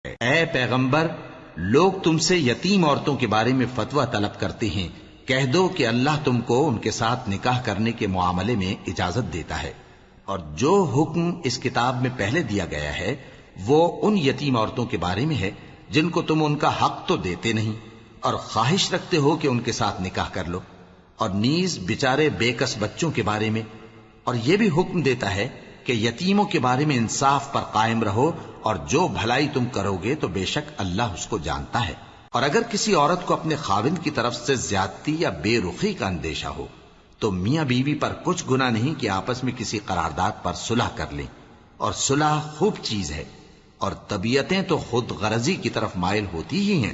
اے پیغمبر، لوگ تم سے یتیم عورتوں کے بارے میں فتویٰ طلب کرتے ہیں، کہہ دو کہ اللہ تم کو ان کے ساتھ نکاح کرنے کے معاملے میں اجازت دیتا ہے، اور جو حکم اس کتاب میں پہلے دیا گیا ہے وہ ان یتیم عورتوں کے بارے میں ہے جن کو تم ان کا حق تو دیتے نہیں اور خواہش رکھتے ہو کہ ان کے ساتھ نکاح کر لو، اور نیز بیچارے بے کس بچوں کے بارے میں، اور یہ بھی حکم دیتا ہے کہ یتیموں کے بارے میں انصاف پر قائم رہو، اور جو بھلائی تم کرو گے تو بے شک اللہ اس کو جانتا ہے۔ اور اگر کسی عورت کو اپنے خاوند کی طرف سے زیادتی یا بے رخی کا اندیشہ ہو تو میاں بیوی پر کچھ گناہ نہیں کہ آپس میں کسی قرارداد پر صلح کر لیں، اور صلح خوب چیز ہے، اور طبیعتیں تو خود غرضی کی طرف مائل ہوتی ہی ہیں،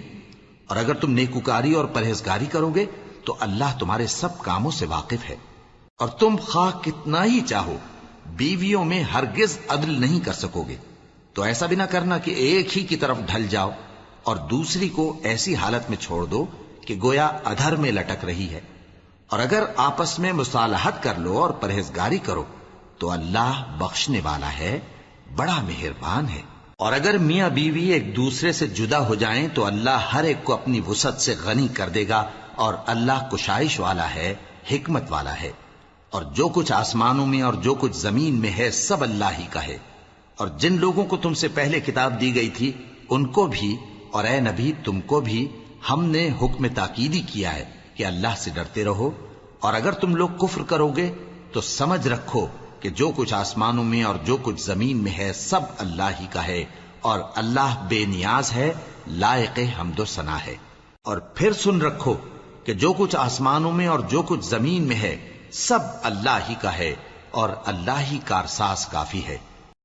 اور اگر تم نیکوکاری اور پرہیزگاری کرو گے تو اللہ تمہارے سب کاموں سے واقف ہے۔ اور تم خواہ کتنا ہی چاہو بیویوں میں ہرگز عدل نہیں کر سکو گے، تو ایسا بھی نہ کرنا کہ ایک ہی کی طرف ڈھل جاؤ اور دوسری کو ایسی حالت میں چھوڑ دو کہ گویا ادھر میں لٹک رہی ہے، اور اگر آپس میں مصالحت کر لو اور پرہیزگاری کرو تو اللہ بخشنے والا ہے، بڑا مہربان ہے۔ اور اگر میاں بیوی ایک دوسرے سے جدا ہو جائیں تو اللہ ہر ایک کو اپنی وسعت سے غنی کر دے گا، اور اللہ کشائش والا ہے، حکمت والا ہے۔ اور جو کچھ آسمانوں میں اور جو کچھ زمین میں ہے سب اللہ ہی کا ہے۔ اور جن لوگوں کو تم سے پہلے کتاب دی گئی تھی ان کو بھی اور اے نبی تم کو بھی ہم نے حکم تاکیدی کیا ہے کہ اللہ سے ڈرتے رہو، اور اگر تم لوگ کفر کرو گے تو سمجھ رکھو کہ جو کچھ آسمانوں میں اور جو کچھ زمین میں ہے سب اللہ ہی کا ہے، اور اللہ بے نیاز ہے، لائق حمد و ثنا ہے۔ اور پھر سن رکھو کہ جو کچھ آسمانوں میں اور جو کچھ زمین میں ہے سب اللہ ہی کا ہے، اور اللہ ہی کارساز کافی ہے۔